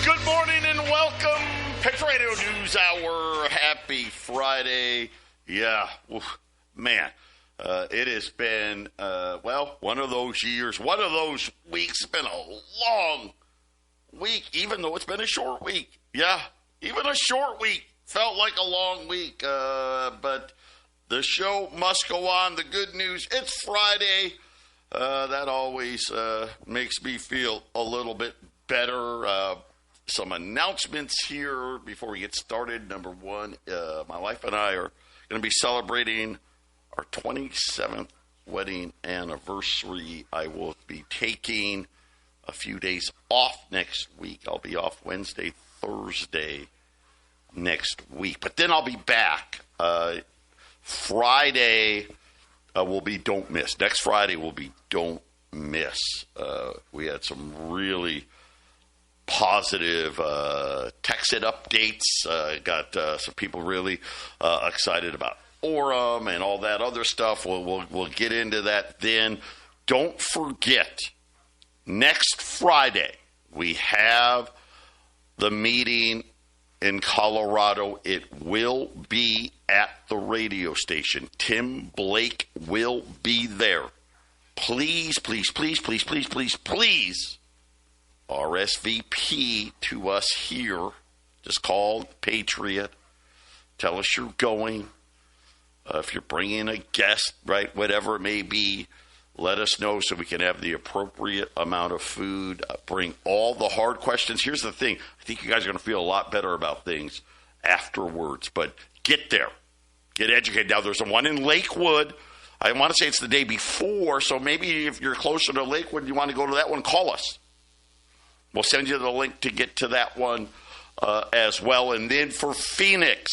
Good morning and welcome. Patriot News Hour. Happy Friday. Yeah, man, it has been, one of those years, one of those weeks. It's been a long week, even though it's been a short week. Yeah, even a short week felt like a long week, but the show must go on. The good news, it's Friday. That always makes me feel a little bit better. Some announcements here before we get started. Number one, my wife and I are going to be celebrating our 27th wedding anniversary. I will be taking a few days off next week. I'll be off Wednesday, Thursday next week. But then I'll be back. Friday will be Don't Miss. Next Friday will be Don't Miss. We had some really positive Texit updates. Got some people really excited about Orem and all that other stuff. We'll get into that then. Don't forget, next Friday we have the meeting in Colorado. It will be at the radio station. Tim Blake will be there. Please, please, please, please, please, please, please RSVP to us here. Just call Patriot. Tell us you're going. If you're bringing a guest, right, whatever it may be, let us know so we can have the appropriate amount of food. Bring all the hard questions. Here's the thing. I think you guys are going to feel a lot better about things afterwards. But get there. Get educated. Now, there's one in Lakewood. I want to say it's the day before, so maybe if you're closer to Lakewood, you want to go to that one, call us. We'll send you the link to get to that one as well. And then for Phoenix,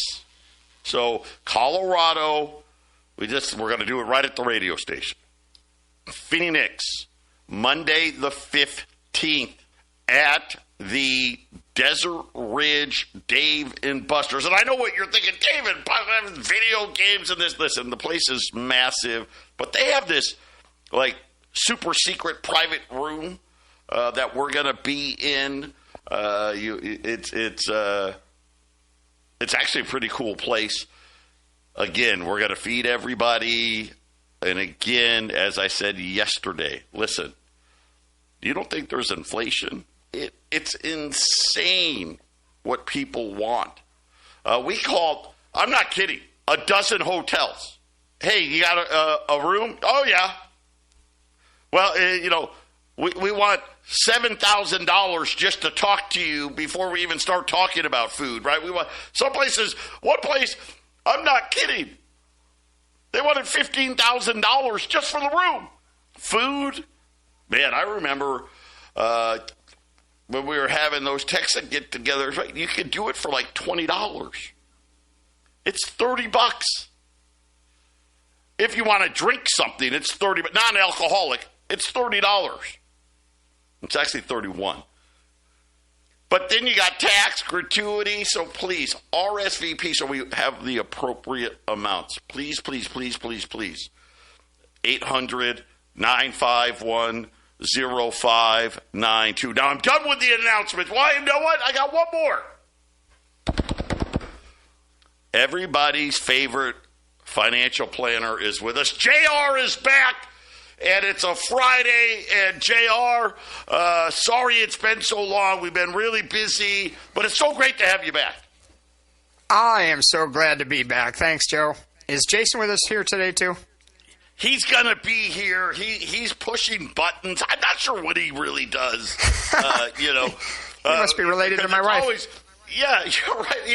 so Colorado, we're going to do it right at the radio station. Phoenix, Monday the 15th at the Desert Ridge Dave and Buster's. And I know what you're thinking, David, video games and this. Listen, the place is massive, but they have this like super secret private room that we're going to be in. It's actually a pretty cool place. Again, we're going to feed everybody. And again, as I said yesterday, listen, you don't think there's inflation? It's insane what people want. We called, I'm not kidding, a dozen hotels. Hey, you got a room? Oh, yeah. Well, we want $7,000 just to talk to you before we even start talking about food, right? We want some places, one place, I'm not kidding. They wanted $15,000 just for the room. Food, man, I remember when we were having those Texas get-togethers, right? You could do it for like $20. It's $30. If you want to drink something, it's $30, but non-alcoholic, it's $30. It's actually $31. But then you got tax, gratuity, so please, RSVP so we have the appropriate amounts. Please, please, please, please, please. 800-951-0592. Now, I'm done with the announcements. Why? You know what? I got one more. Everybody's favorite financial planner is with us. JR is back. And it's a Friday, and JR, sorry it's been so long. We've been really busy, but it's so great to have you back. I am so glad to be back. Thanks, Joe. Is Jason with us here today, too? He's going to be here. He's pushing buttons. I'm not sure what he really does, He must be related to my wife. Yeah, you're right.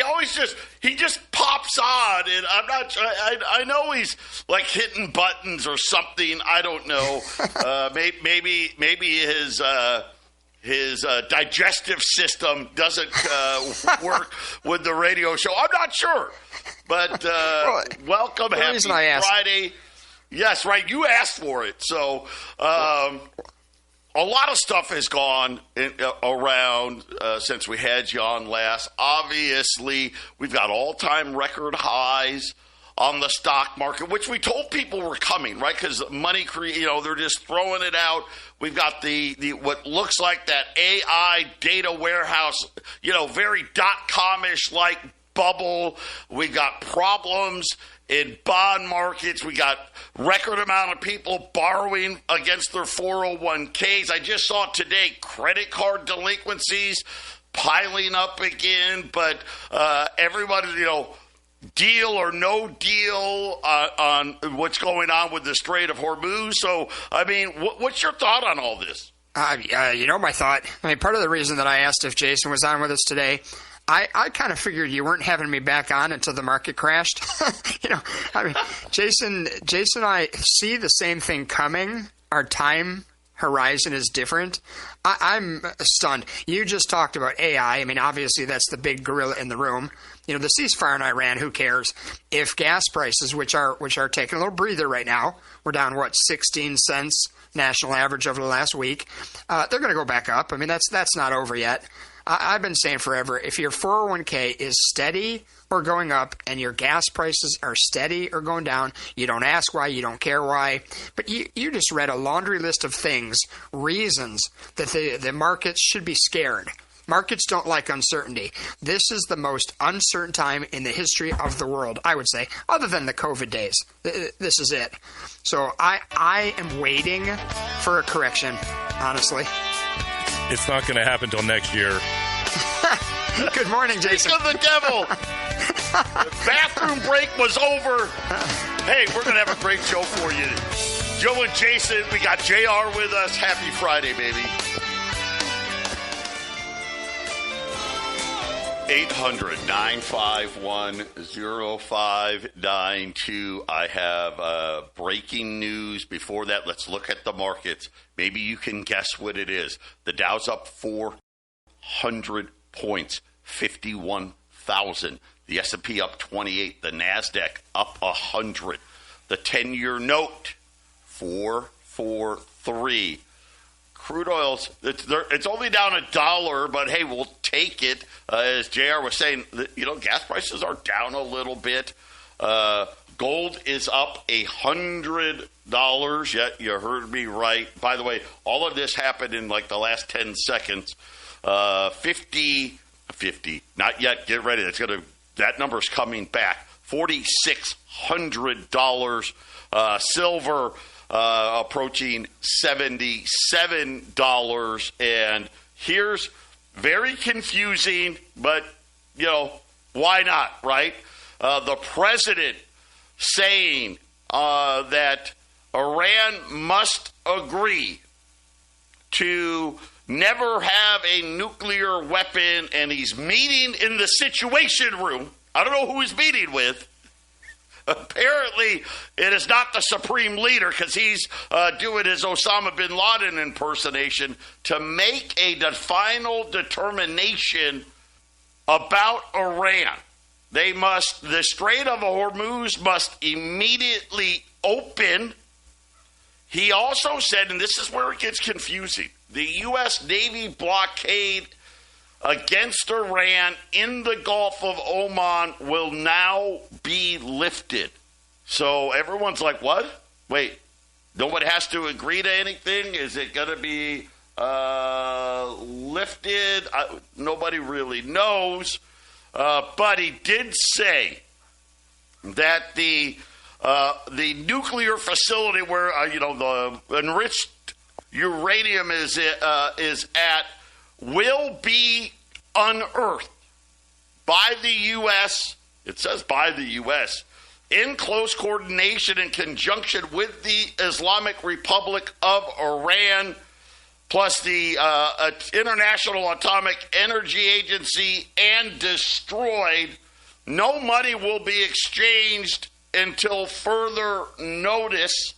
He just pops on, and I'm not sure. I know he's like hitting buttons or something. I don't know. Maybe his digestive system doesn't work with the radio show. I'm not sure. But welcome, happy Friday. Yes, right. You asked for it. So a lot of stuff has gone around since we had you on last. Obviously, we've got all-time record highs on the stock market, which we told people were coming, right? Because money, they're just throwing it out. We've got the what looks like that AI data warehouse, very .com-ish like bubble. We got problems in bond markets. We got record amount of people borrowing against their 401ks. I just saw today credit card delinquencies piling up again, but everybody, deal or no deal on what's going on with the Strait of Hormuz. So, what's your thought on all this? My thought. Part of the reason that I asked if Jason was on with us today, I kind of figured you weren't having me back on until the market crashed. Jason and I see the same thing coming. Our time horizon is different. I'm stunned. You just talked about AI. Obviously that's the big gorilla in the room. The ceasefire in Iran, who cares? If gas prices, which are taking a little breather right now, we're down, 16 cents national average over the last week. They're going to go back up. That's not over yet. I've been saying forever, if your 401k is steady or going up and your gas prices are steady or going down, you don't ask why, you don't care why, but you just read a laundry list of things, reasons that the markets should be scared. Markets don't like uncertainty. This is the most uncertain time in the history of the world, I would say, other than the COVID days. This is it. So I am waiting for a correction, honestly. It's not going to happen till next year. Good morning, Jason. Speak of the devil. The bathroom break was over. Hey, we're going to have a great show for you. Joe and Jason, we got JR with us. Happy Friday, baby. 800-951-0592. I have breaking news. Before that, let's look at the markets. Maybe you can guess what it is. The Dow's up 400 points, 51,000. The S&P up 28. The NASDAQ up 100. The 10-year note, 443. Crude oil's, it's only down $1, but hey, we'll take it. As JR was saying, gas prices are down a little bit. Gold is up $100. Yeah, you heard me right. By the way, all of this happened in like the last 10 seconds. 50, not yet. Get ready. That number's coming back. $4,600. Silver approaching $77. And here's very confusing, but, why not, right? The president saying that Iran must agree to never have a nuclear weapon, and he's meeting in the Situation Room. I don't know who he's meeting with. Apparently, it is not the supreme leader, because he's doing his Osama bin Laden impersonation to make a final determination about Iran. The Strait of Hormuz must immediately open. He also said, and this is where it gets confusing, the U.S. Navy blockade against Iran in the Gulf of Oman will now be lifted. So everyone's like, what? Wait, no one has to agree to anything? Is it going to be lifted? Nobody really knows. But he did say that the nuclear facility where the enriched uranium is at will be unearthed by the U.S. It says by the U.S. in close coordination in conjunction with the Islamic Republic of Iran, plus the International Atomic Energy Agency, and destroyed. No money will be exchanged until further notice.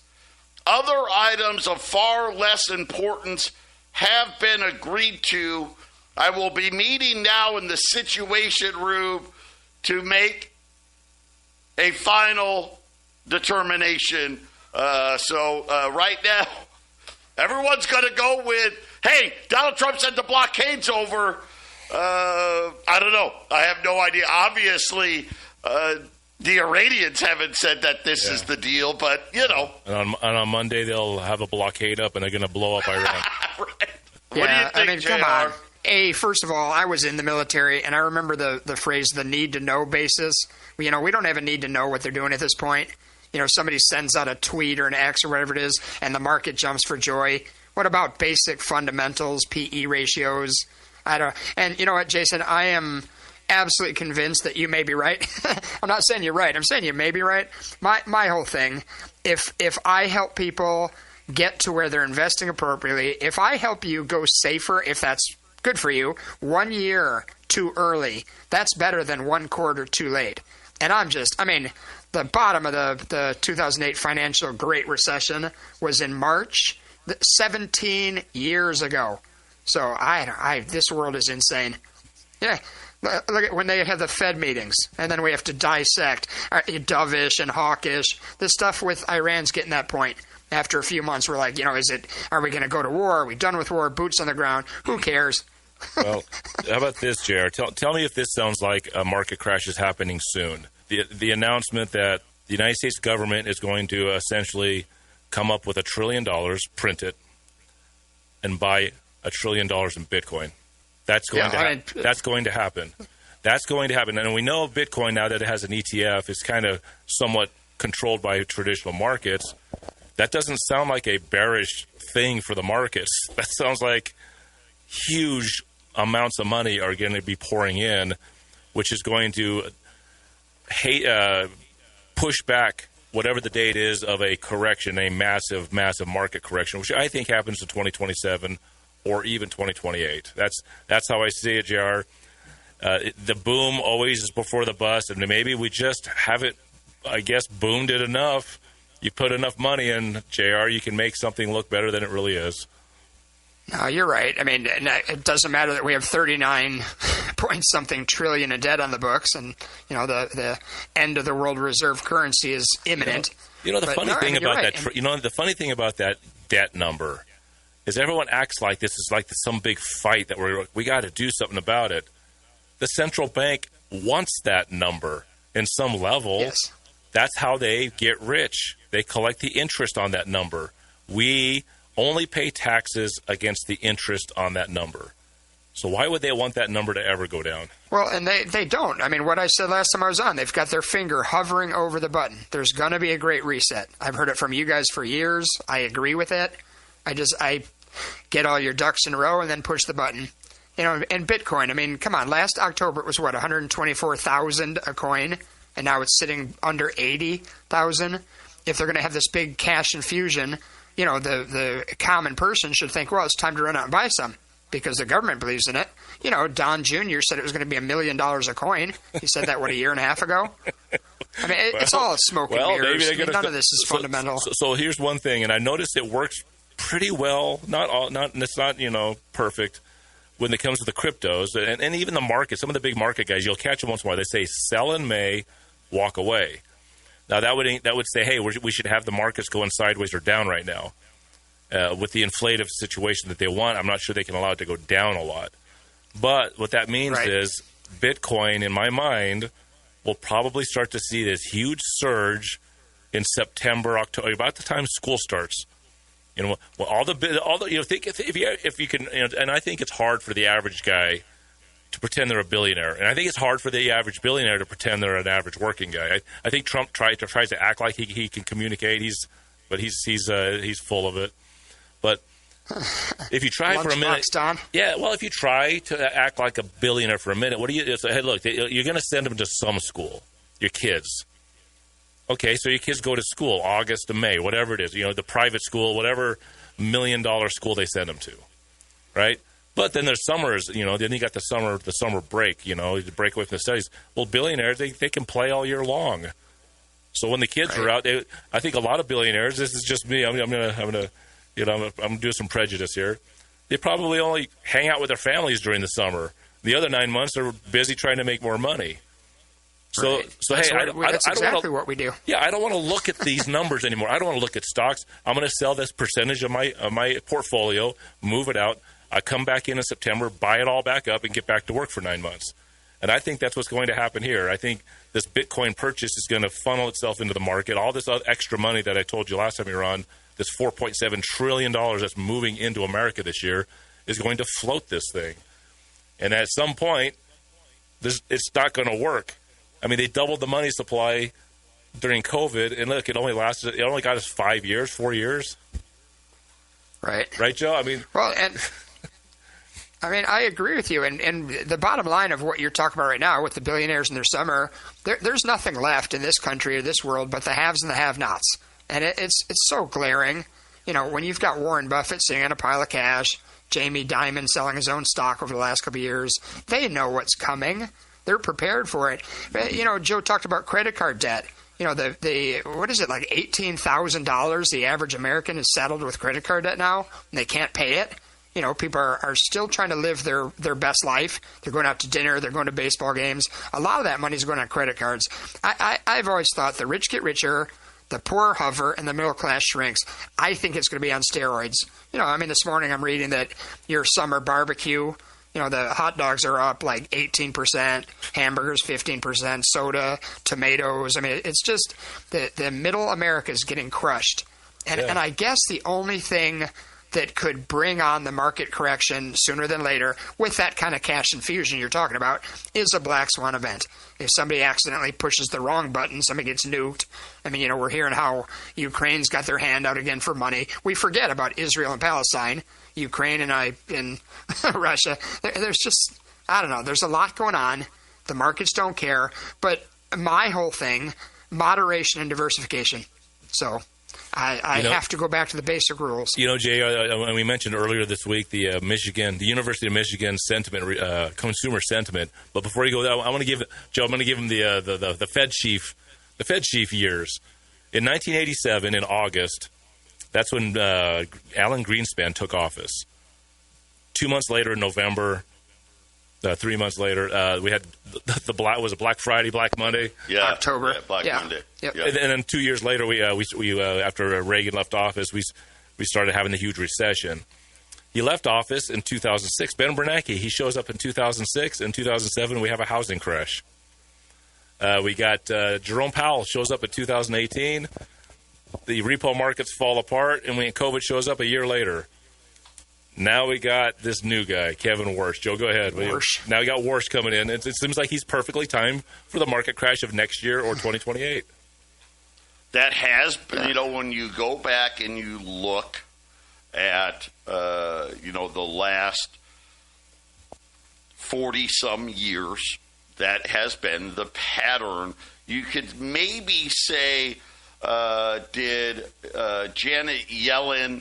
Other items of far less importance have been agreed to. I will be meeting now in the Situation Room to make a final determination. So right now, everyone's going to go with, hey, Donald Trump said the blockade's over. I don't know. I have no idea. Obviously, The Iranians haven't said that this is the deal, but, And on Monday, they'll have a blockade up, and they're going to blow up Iran. Right. Yeah, What do you think, JR? come on. First of all, I was in the military, and I remember the phrase, the need-to-know basis. We don't have a need to know what they're doing at this point. Somebody sends out a tweet or an X or whatever it is, and the market jumps for joy. What about basic fundamentals, PE ratios? And you know what, Jason? I am absolutely convinced that you may be right. I'm not saying you're right. I'm saying you may be right. My whole thing, if I help people get to where they're investing appropriately, if I help you go safer, if that's good for you, 1 year too early, that's better than 1 quarter too late. And the bottom of the 2008 financial Great Recession was in March, 17 years ago. So this world is insane. Yeah. Look at when they have the Fed meetings, and then we have to dissect dovish and hawkish. This stuff with Iran's getting that point. After a few months, we're like, are we going to go to war? Are we done with war? Boots on the ground? Who cares? Well, how about this, JR? Tell me if this sounds like a market crash is happening soon. The announcement that the United States government is going to essentially come up with $1 trillion, print it, and buy $1 trillion in Bitcoin. That's going That's going to happen. That's going to happen. And we know Bitcoin, now that it has an ETF, is kind of somewhat controlled by traditional markets. That doesn't sound like a bearish thing for the markets. That sounds like huge amounts of money are going to be pouring in, which is going to push back whatever the date is of a correction, a massive, massive market correction, which I think happens in 2027 or even 2028. That's how I see it, JR. The boom always is before the bust, and maybe we just haven't, boomed it enough. You put enough money in, JR, you can make something look better than it really is. No, you're right. It doesn't matter that we have 39 point something trillion in debt on the books, and the end of the world reserve currency is imminent. The funny thing about that debt number is everyone acts like this is like some big fight that we got to do something about it. The central bank wants that number in some level. Yes. That's how they get rich. They collect the interest on that number. We only pay taxes against the interest on that number. So why would they want that number to ever go down? Well, and they don't. What I said last time I was on, they've got their finger hovering over the button. There's going to be a great reset. I've heard it from you guys for years. I agree with it. I get all your ducks in a row and then push the button. And Bitcoin, come on. Last October it was, 124,000 a coin, and now it's sitting under 80,000. If they're going to have this big cash infusion, the common person should think, well, it's time to run out and buy some because the government believes in it. Don Jr. said it was going to be $1 million a coin. He said that, a year and a half ago? It's all smoke and mirrors. None of this is fundamental. So here's one thing, and I noticed it works pretty well. It's not perfect when it comes to the cryptos and even the market. Some of the big market guys, you'll catch them once in a while. They say sell in May, walk away. Now that would say, hey, we should have the markets going sideways or down right now. With the inflative situation that they want, I'm not sure they can allow it to go down a lot. But what that means is Bitcoin, in my mind, will probably start to see this huge surge in September, October, about the time school starts. If you can, and I think it's hard for the average guy to pretend they're a billionaire, and I think it's hard for the average billionaire to pretend they're an average working guy. I think Trump tries to act like he can communicate. He's full of it. But if you try for a minute, if you try to act like a billionaire for a minute, hey, look, you're going to send them to some school, your kids. Okay, so your kids go to school August to May, whatever it is, the private school, whatever $1 million school they send them to, right? But then there's summers, then you got the summer break, to break away from the studies. Well, billionaires, they can play all year long. So when the kids are out, I think a lot of billionaires, this is just me, I'm gonna do some prejudice here. They probably only hang out with their families during the summer. The other 9 months are busy trying to make more money. So that's hey, that's exactly what we do. Yeah, I don't want to look at these numbers anymore. I don't want to look at stocks. I'm going to sell this percentage of my portfolio, move it out. I come back in September, buy it all back up, and get back to work for 9 months. And I think that's what's going to happen here. I think this Bitcoin purchase is going to funnel itself into the market. All this other extra money that I told you last time you were on, this $4.7 trillion that's moving into America this year, is going to float this thing. And at some point, it's not going to work. I mean, they doubled the money supply during COVID, and look, it only got us 4 years. Right, Joe? I mean, well, and I mean, I agree with you. And the bottom line of what you're talking about right now with the billionaires in their summer, there's nothing left in this country or this world but the haves and the have-nots. And it's so glaring. You know, when you've got Warren Buffett sitting on a pile of cash, Jamie Dimon selling his own stock over the last couple of years, they know what's coming. They're prepared for it. You know, Joe talked about credit card debt. You know, the what is it, like $18,000 the average American is saddled with credit card debt now, and they can't pay it. You know, people are still trying to live their best life. They're going out to dinner. They're going to baseball games. A lot of that money is going on credit cards. I've always thought the rich get richer, the poor hover, and the middle class shrinks. I think it's going to be on steroids. You know, I mean, this morning I'm reading that your summer barbecue, you know, the hot dogs are up like 18%, hamburgers 15%, soda, tomatoes. I mean, it's just the middle America is getting crushed. And I guess the only thing that could bring on the market correction sooner than later with that kind of cash infusion you're talking about is a black swan event. If somebody accidentally pushes the wrong button, somebody gets nuked. I mean, you know, we're hearing how Ukraine's got their hand out again for money. We forget about Israel and Palestine, Ukraine and Russia. There's just, I don't know, there's a lot going on. The markets don't care. But my whole thing, moderation and diversification. So I have to go back to the basic rules. You know, Jay, we mentioned earlier this week the University of Michigan sentiment, consumer sentiment. But before you go, I want to give Joe. I'm going to give him the Fed chief years. In 1987, in August, that's when Alan Greenspan took office. 2 months later, in November. 3 months later, we had was it Black Friday, Black Monday? Yeah, October. Yeah, Black Monday. Yep. Yeah. And then 2 years later, we after Reagan left office, we started having the huge recession. He left office in 2006. Ben Bernanke, he shows up in 2006. In 2007, we have a housing crash. We got Jerome Powell shows up in 2018. The repo markets fall apart, and when COVID shows up a year later. Now we got this new guy, Kevin Warsh. Joe, go ahead. Now we got Warsh coming in. It seems like he's perfectly timed for the market crash of next year or 2028. That has been, you know, when you go back and you look at, you know, the last 40-some years, that has been the pattern. You could maybe say, did Janet Yellen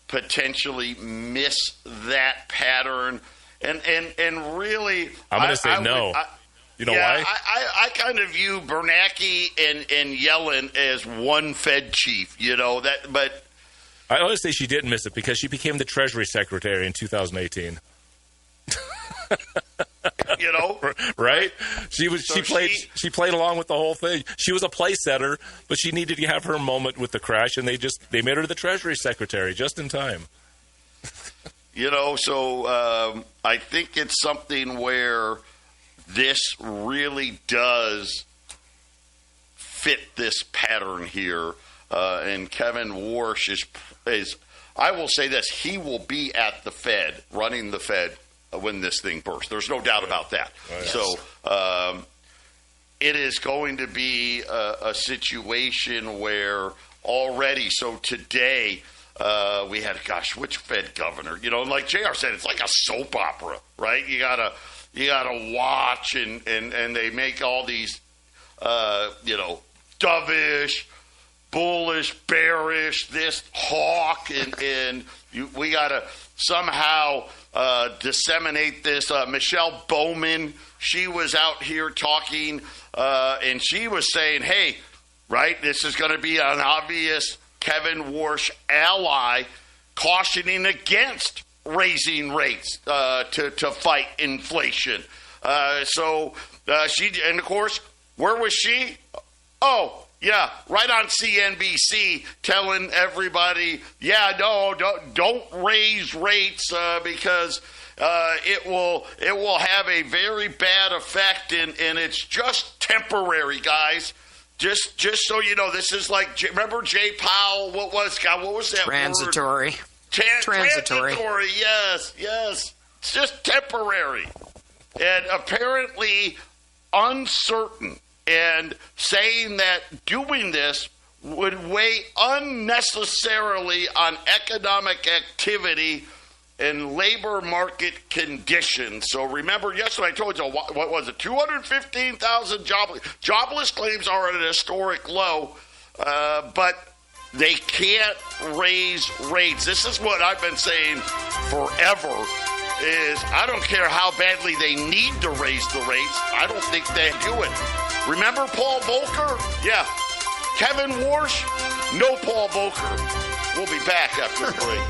potentially miss that pattern, and really, I'm going to say no. You know why? I kind of view Bernanke and Yellen as one Fed chief. You know that, but I want to say she didn't miss it because she became the Treasury Secretary in 2018. You know, right? She played along with the whole thing. She was a play setter, but she needed to have her moment with the crash, and they made her the Treasury Secretary just in time. You know, so I think it's something where this really does fit this pattern here, and Kevin Warsh is. I will say this: he will be at the Fed, running the Fed, when this thing bursts. There's no doubt about that. Oh, yes. So it is going to be a situation where already, so today we had, which Fed governor? You know, like JR said, it's like a soap opera, right? You gotta watch, and they make all these, you know, dovish, bullish, bearish, this hawk, and we gotta somehow disseminate this. Michelle Bowman, she was out here talking, and she was saying, hey, right, this is going to be an obvious Kevin Warsh ally, cautioning against raising rates to fight inflation. So she, and of course, where was she? Oh, yeah, right on CNBC, telling everybody, yeah, no, don't raise rates because it will have a very bad effect, and it's just temporary, guys. Just so you know, this is like, remember Jay Powell? What was that transitory. word? Transitory. Yes. It's just temporary, and apparently uncertain. And saying that doing this would weigh unnecessarily on economic activity and labor market conditions. So remember, yesterday I told you, what was it, 215,000 jobless claims are at a historic low, but they can't raise rates. This is what I've been saying forever, is I don't care how badly they need to raise the rates. I don't think they do it. Remember Paul Volcker? Yeah. Kevin Warsh? No Paul Volcker. We'll be back after the break.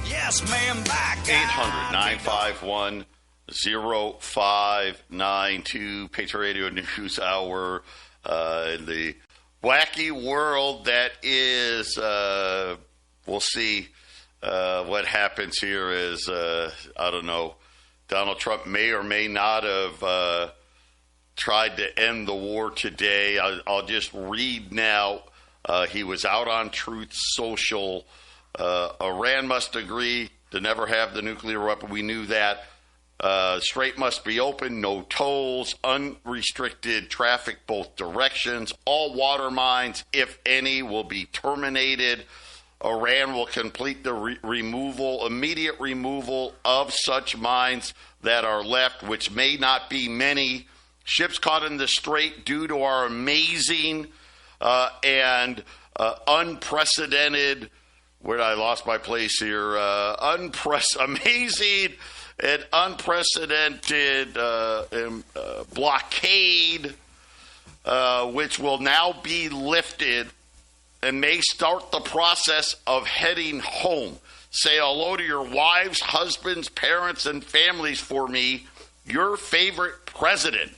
Yes, ma'am, back. 800-951-0592. Patriot Radio News Hour. In the wacky world that is, we'll see what happens here is, I don't know, Donald Trump may or may not have tried to end the war today. I'll just read now. He was out on Truth Social. Iran must agree to never have the nuclear weapon. We knew that. Strait must be open, no tolls, unrestricted traffic both directions. All water mines, if any, will be terminated. Iran will complete the immediate removal of such mines that are left, which may not be many. Ships caught in the strait due to our amazing and unprecedented, where I lost my place here, amazing and unprecedented blockade, which will now be lifted and may start the process of heading home. Say hello to your wives, husbands, parents, and families for me, your favorite president.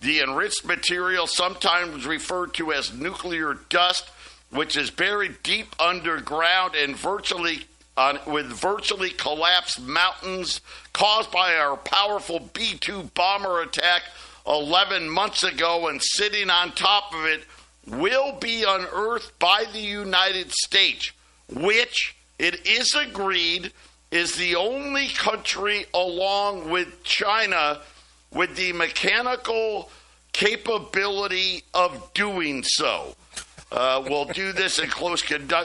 The enriched material, sometimes referred to as nuclear dust, which is buried deep underground and with virtually collapsed mountains caused by our powerful B-2 bomber attack 11 months ago, and sitting on top of it, will be unearthed by the United States, which, it is agreed, is the only country along with China with the mechanical capability of doing so. We'll do this in close conjunction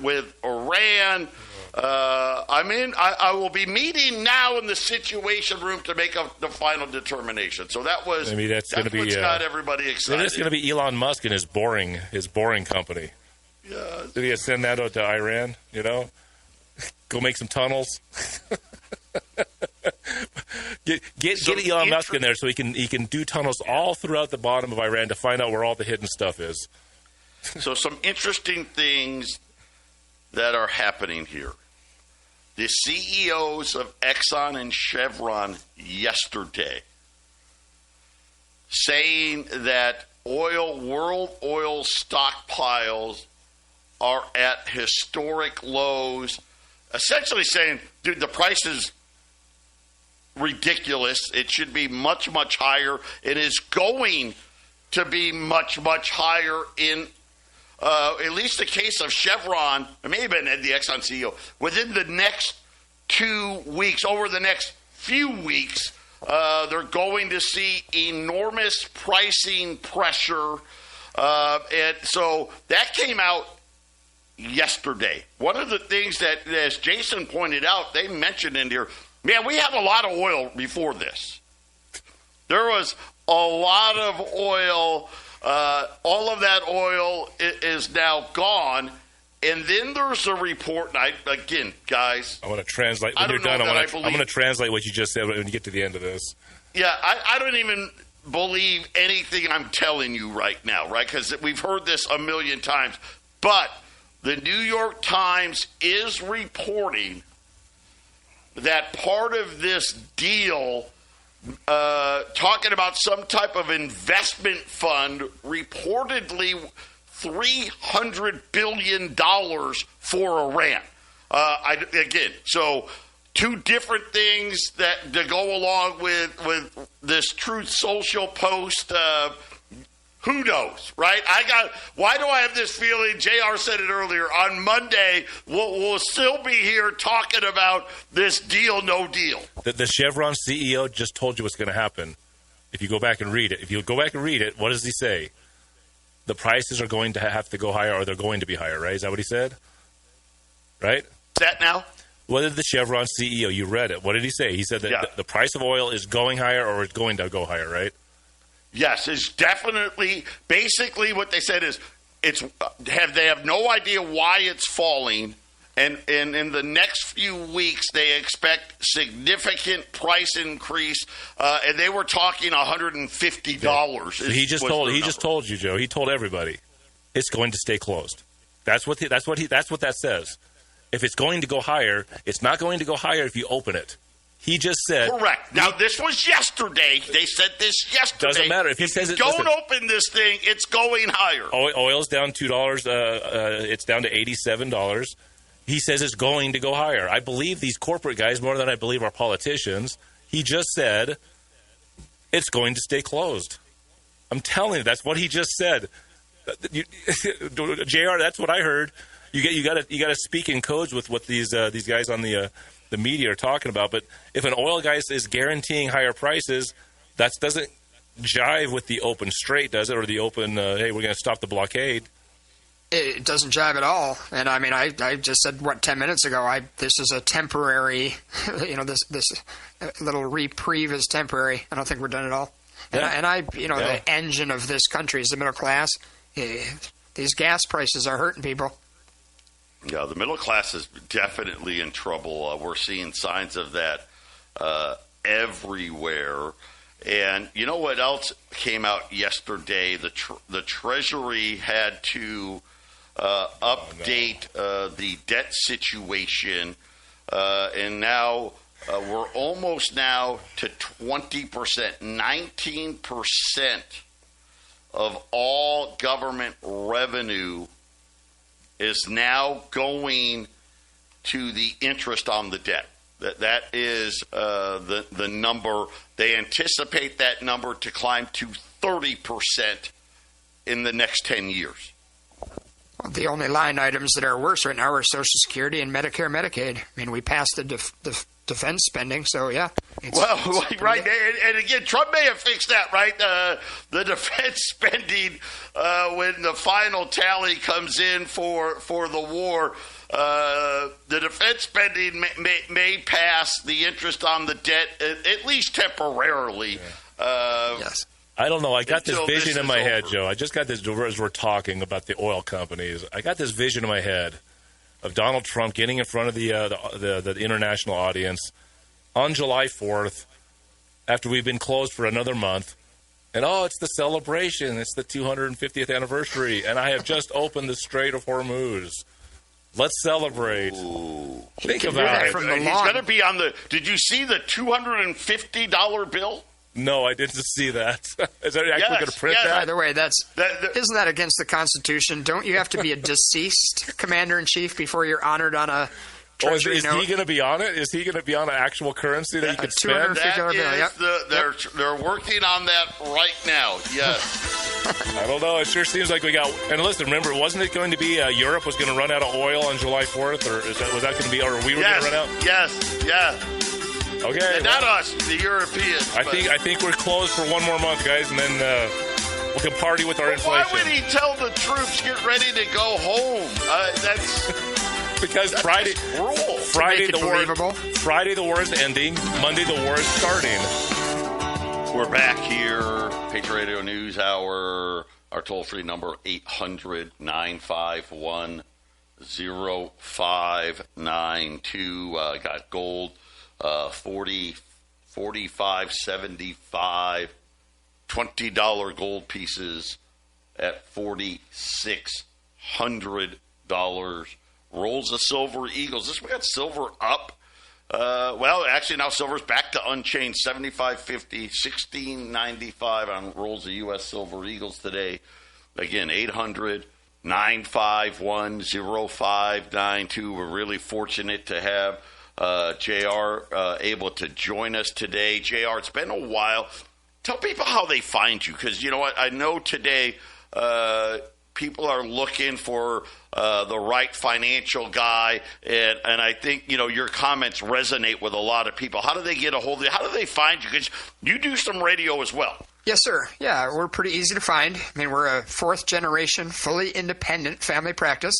with Iran. I will be meeting now in the Situation Room to make the final determination. So that's what's got everybody excited. It's going to be Elon Musk and his boring company. Yeah. Did he send that out to Iran? Go make some tunnels. Get Elon Musk in there so he can do tunnels all throughout the bottom of Iran to find out where all the hidden stuff is. So some interesting things that are happening here. The CEOs of Exxon and Chevron yesterday saying that world oil stockpiles are at historic lows, essentially saying, dude, the price is ridiculous. It should be much, much higher. It is going to be much, much higher in at least the case of Chevron. It may have been the Exxon CEO. Within the next 2 weeks, over the next few weeks, they're going to see enormous pricing pressure. And so that came out yesterday. One of the things that, as Jason pointed out, they mentioned in here, man, we had a lot of oil before this. There was a lot of oil. All of that oil is now gone. And then there's a report. And again, guys, I want to translate. When you're done, I'm going to translate what you just said when you get to the end of this. Yeah, I don't even believe anything I'm telling you right now, right? Because we've heard this a million times. But the New York Times is reporting that part of this deal, talking about some type of investment fund, reportedly $300 billion for Iran. So two different things that go along with this Truth Social post. Who knows, right? Why do I have this feeling? JR said it earlier. On Monday, we'll still be here talking about this deal, no deal. The Chevron CEO just told you what's going to happen. If you go back and read it, what does he say? The prices are going to have to go higher, or they're going to be higher, right? Is that what he said? Right? Is that now? What did the Chevron CEO, you read it, what did he say? He said that the price of oil is going higher, or it's going to go higher, right? Yes, it's definitely, basically what they said is they have no idea why it's falling, and in the next few weeks they expect significant price increase, and they were talking $150. Yeah. He just told you, Joe. He told everybody it's going to stay closed. That's what that says. If it's going to go higher, it's not going to go higher if you open it. He just said... Correct. Now, this was yesterday. They said this yesterday. Doesn't matter. If he says it... Don't open this thing. It's going higher. Oil's down $2. It's down to $87. He says it's going to go higher. I believe these corporate guys more than I believe our politicians. He just said it's going to stay closed. I'm telling you, that's what he just said. JR, that's what I heard. You got to speak in codes with what these guys on the media are talking about. But if an oil guy is guaranteeing higher prices, that doesn't jive with the open straight, does it? Or the open, hey, we're going to stop the blockade. It doesn't jive at all. And I mean, I just said, 10 minutes ago, this is a temporary, this little reprieve is temporary. I don't think we're done at all. Yeah. The engine of this country is the middle class. These gas prices are hurting people. Yeah, the middle class is definitely in trouble. We're seeing signs of that everywhere. And you know what else came out yesterday? The Treasury had to update the debt situation, and now we're almost now to 20%, 19% of all government revenue is now going to the interest on the debt. That is the number. They anticipate that number to climb to 30% in the next 10 years. Well, the only line items that are worse right now are Social Security and Medicare, Medicaid. I mean, we passed the defense spending, so yeah. Right. And again, Trump may have fixed that, right? The defense spending, when the final tally comes in for the war, the defense spending may pass the interest on the debt, at least temporarily. Yeah. Yes. I don't know. I got this vision in my head, Joe. I just got this as we're talking about the oil companies. I got this vision in my head of Donald Trump getting in front of the international audience on July 4th after we've been closed for another month. And, it's the celebration. It's the 250th anniversary. And I have just opened the Strait of Hormuz. Let's celebrate. Ooh. Think about it. He's going to be on the... Did you see the $250 bill? No, I didn't see that. Is that actually going to print that? By the way, isn't that against the Constitution? Don't you have to be a deceased commander-in-chief before you're honored on a treasury note? Is he going to be on it? Is he going to be on an actual currency that you can spend? They're working on that right now, yes. I don't know. It sure seems like we got... And listen, remember, wasn't it going to be Europe was going to run out of oil on July 4th? Or was that going to be... Or we were going to run out? Yes, yeah. Okay. Not us, the Europeans. I think we're closed for one more month, guys, and then we can party with our inflation. Why would he tell the troops, get ready to go home? Because Friday the war is ending. Monday the war is starting. We're back here. Patriot Radio News Hour. Our toll-free number, 800-951-0592. Got gold. 40, 45, 75, $20 gold pieces at $4,600. Rolls of silver eagles. We got silver up. Actually now silver's back to unchanged, $75.50, $16.95 on rolls of U.S. silver eagles today. Again, 800-951-0592. 951-0592. We're really fortunate to have JR able to join us today. JR, it's been a while. Tell people how they find you, because you know what? I know today people are looking for the right financial guy, and I think, you know, your comments resonate with a lot of people. How do they get a hold of you? How do they find you? Because you do some radio as well. Yes, sir. Yeah, we're pretty easy to find. I mean, we're a fourth-generation, fully independent family practice.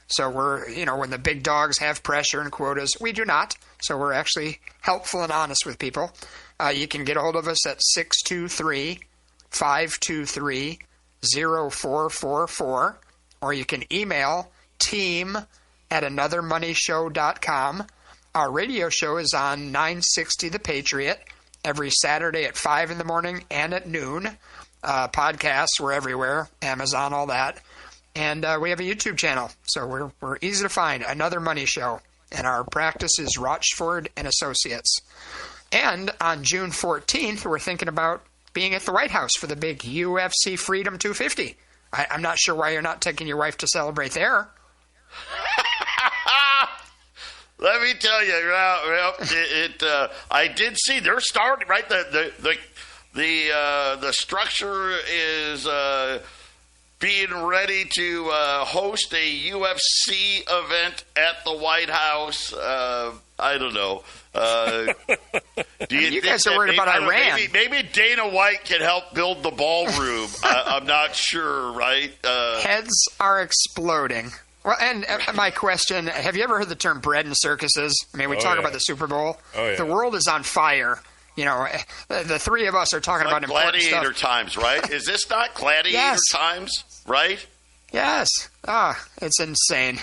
So we're, you know, when the big dogs have pressure and quotas, we do not. So we're actually helpful and honest with people. You can get a hold of us at 623-523-0444, or you can email team@anothermoneyshow.com. Our radio show is on 960 The Patriot every Saturday at 5 in the morning and at noon. Podcasts, we're everywhere, Amazon, all that. And we have a YouTube channel, so we're easy to find. Another Money Show, and our practice is Rochford and Associates. And on June 14th, we're thinking about being at the White House for the big UFC Freedom 250. I'm not sure why you're not taking your wife to celebrate there. Let me tell you, I did see they're starting, right? The structure is being ready to host a UFC event at the White House. I don't know. Do you guys are worried about Iran? Maybe Dana White can help build the ballroom. I'm not sure, right? Heads are exploding. Well, and my question, have you ever heard the term bread and circuses? I mean, we talk about the Super Bowl. Oh, yeah. The world is on fire. You know, the three of us are talking about important stuff. Gladiator times, right? Is this not gladiator times, right? Yes. It's insane.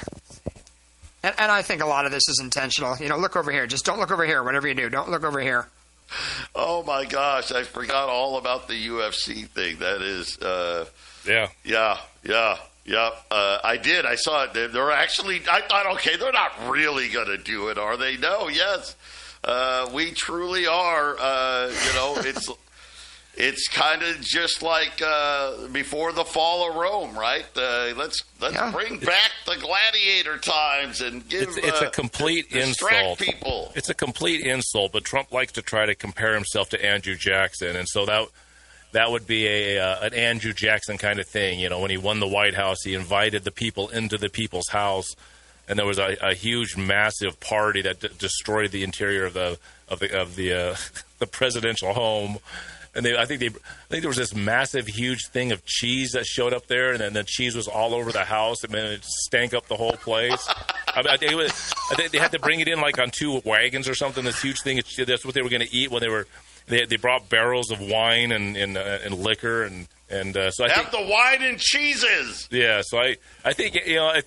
And I think a lot of this is intentional. You know, look over here. Just don't look over here. Whatever you do, don't look over here. Oh, my gosh. I forgot all about the UFC thing. That is, Yeah. I did. I saw it. They're actually, I thought, okay, they're not really going to do it, are they? No, yes. We truly are. You know, it's kind of just like before the fall of Rome, right? Let's bring back the gladiator times and give. It's a complete insult. People. It's a complete insult. But Trump likes to try to compare himself to Andrew Jackson, and so that would be an Andrew Jackson kind of thing. You know, when he won the White House, he invited the people into the people's house, and there was a huge, massive party that destroyed the interior of the presidential home. And I think there was this massive, huge thing of cheese that showed up there, and then the cheese was all over the house, and then it stank up the whole place. I think they had to bring it in like on 2 wagons or something. This huge thing. That's what they were going to eat when they brought barrels of wine and liquor, and so I think the wine and cheeses. Yeah, so I think, you know,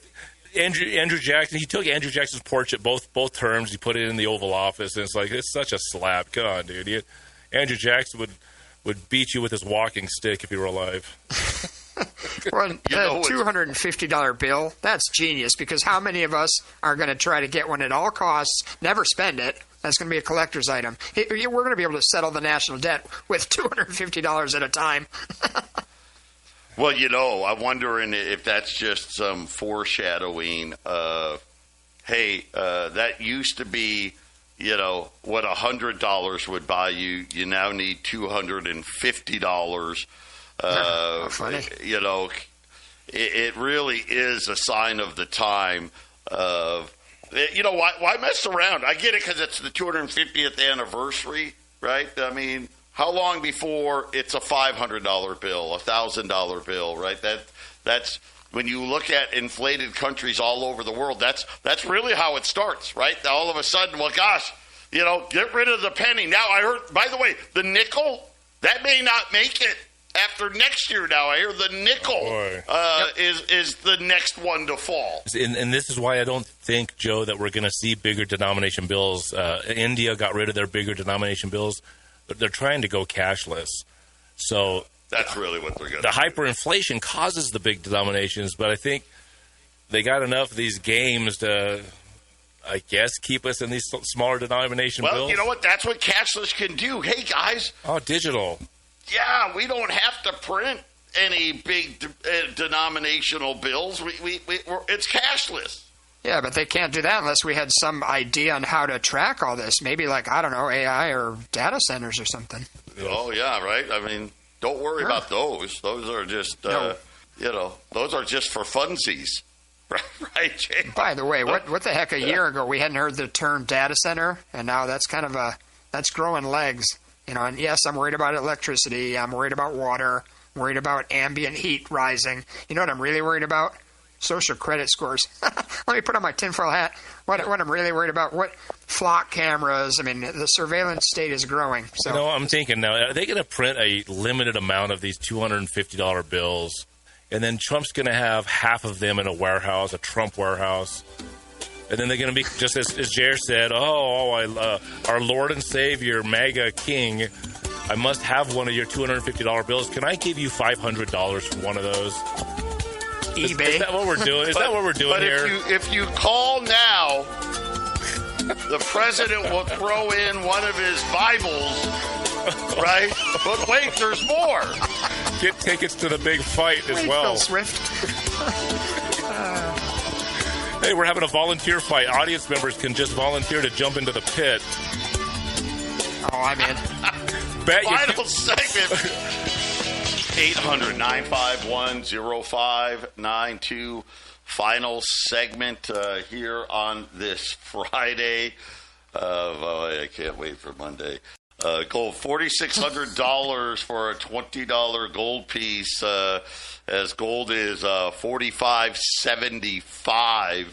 Andrew Jackson. He took Andrew Jackson's portrait both terms. He put it in the Oval Office, and it's like, it's such a slap. Come on, dude. Andrew Jackson would beat you with his walking stick if he were alive. Well, the $250 bill, that's genius, because how many of us are going to try to get one at all costs, never spend it? That's going to be a collector's item. We're going to be able to settle the national debt with $250 at a time. Well, you know, I'm wondering if that's just some foreshadowing of, hey, that used to be, you know, what $100 would buy you. You now need $250. Funny. You know, it really is a sign of the time of, you know, why mess around? I get it because it's the 250th anniversary, right? I mean, how long before it's a $500 bill, a $1,000 bill, right? That's when you look at inflated countries all over the world. That's really how it starts, right? All of a sudden, well, gosh, you know, get rid of the penny. Now I heard, by the way, the nickel, that may not make it after next year. Now I hear the nickel is the next one to fall. And this is why I don't think, Joe, that we're going to see bigger denomination bills. India got rid of their bigger denomination bills, but they're trying to go cashless. So that's really what they're going to do. The hyperinflation hyperinflation causes the big denominations, but I think they got enough of these games to, I guess, keep us in these smaller denomination bills. Well, you know what? That's what cashless can do. Hey, guys. Oh, digital. Yeah, we don't have to print any big denominational bills. It's cashless. Yeah, but they can't do that unless we had some idea on how to track all this. Maybe like, I don't know, AI or data centers or something. Oh, yeah, right? I mean, don't worry about those. Those are just, those are just for funsies. Right, Jay? By the way, what the heck, a year ago we hadn't heard the term data center, and now that's kind of that's growing legs. And yes, I'm worried about electricity. I'm worried about water. I'm worried about ambient heat rising. You know what I'm really worried about? Social credit scores. Let me put on my tinfoil hat. What I'm really worried about, what flock cameras. I mean, the surveillance state is growing. So I'm thinking now, are they going to print a limited amount of these $250 bills, and then Trump's going to have half of them in a warehouse, a Trump warehouse, and then they're going to be, just as Jair said, our Lord and Savior, MAGA King, I must have one of your $250 bills. Can I give you $500 for one of those? eBay. Is that what we're doing? Is that what we're doing here? If you call now, the president will throw in one of his Bibles, right? But wait, there's more. Get tickets to the big fight as well. Phil Swift. Hey, we're having a volunteer fight. Audience members can just volunteer to jump into the pit. Oh, I'm in. Final segment. 800-951-0592. Final segment here on this Friday. I can't wait for Monday. Gold, $4,600 for a $20 gold piece, as gold is $45.75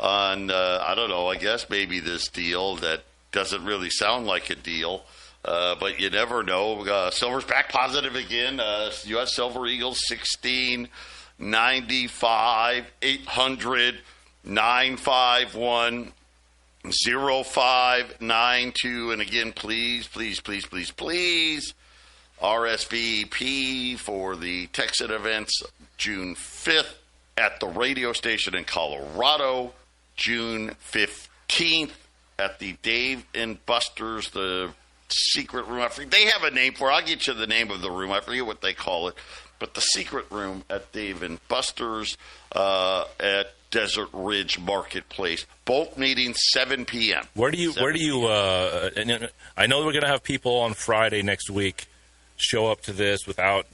on, I don't know, I guess maybe this deal that doesn't really sound like a deal. But you never know. Silver's back positive again. U.S. Silver Eagles 16.95, 800-951-0592. And again, please RSVP for the Texas events June 5th at the radio station in Colorado, June 15th at the Dave and Buster's, the secret room. They have a name for it. I'll get you the name of the room. I forget what they call it. But the secret room at Dave and Buster's at Desert Ridge Marketplace. Both meetings 7 p.m. Where do you I know we're going to have people on Friday next week show up to this without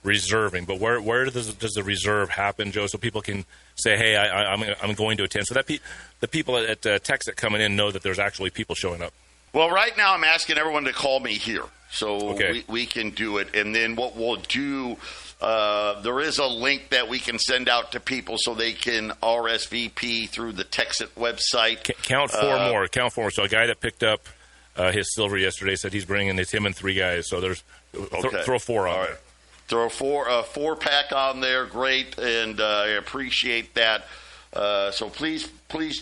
reserving, but where does the reserve happen, Joe, so people can say, hey, I'm going to attend, so that the people at Texas coming in know that there's actually people showing up? Well, right now I'm asking everyone to call me here, so we can do it. And then what we'll do, there is a link that we can send out to people so they can RSVP through the Texas website. Count four more. So a guy that picked up his silver yesterday said he's bringing him and 3 guys. So there's throw 4 on. All right. There. Throw a 4-pack on there. Great, and I appreciate that. So please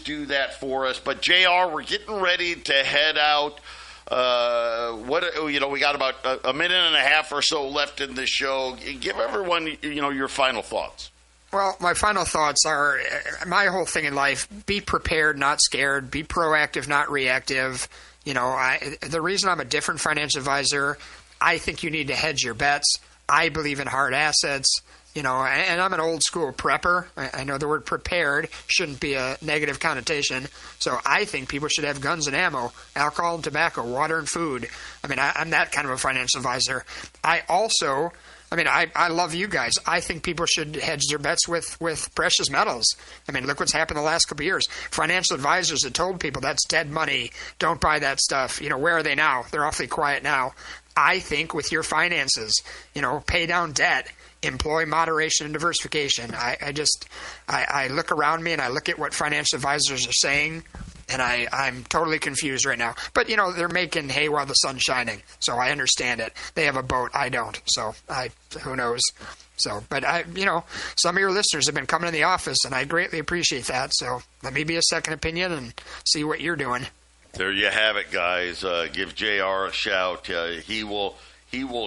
do that for us. But JR, we're getting ready to head out. We got about a minute and a half or so left in the show. Give everyone, your final thoughts. Well, my final thoughts are, my whole thing in life: be prepared, not scared. Be proactive, not reactive. The reason I'm a different financial advisor, I think you need to hedge your bets. I believe in hard assets. And I'm an old school prepper. I know the word prepared shouldn't be a negative connotation. So I think people should have guns and ammo, alcohol and tobacco, water and food. I mean, I'm that kind of a financial advisor. I love you guys. I think people should hedge their bets with precious metals. I mean, look what's happened the last couple of years. Financial advisors have told people that's dead money. Don't buy that stuff. Where are they now? They're awfully quiet now. I think with your finances, pay down debt. Employ moderation and diversification. I look around me and I look at what financial advisors are saying, and I'm totally confused right now. But, they're making hay while the sun's shining, so I understand it. They have a boat. I don't, so who knows. So, but some of your listeners have been coming in the office, and I greatly appreciate that. So let me be a second opinion and see what you're doing. There you have it, guys. Give JR a shout. He will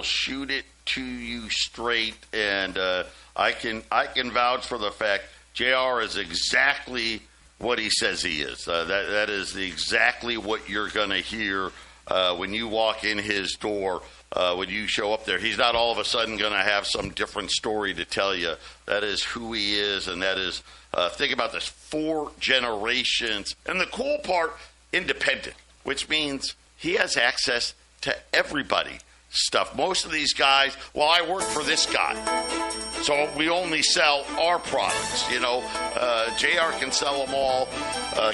shoot it to you straight, and I can vouch for the fact JR is exactly what he says he is. That is exactly what you're going to hear when you walk in his door, when you show up there, he's not all of a sudden going to have some different story to tell you. That is who he is, and that is, think about this, 4 generations. And the cool part, independent, which means he has access to everybody stuff. Most of these guys, well, I work for this guy, so we only sell our products. JR can sell them all.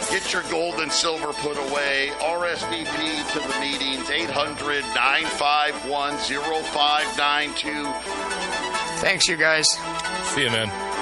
Get your gold and silver put away. RSVP to the meetings, 800-951-0592. Thanks, you guys. See you, man.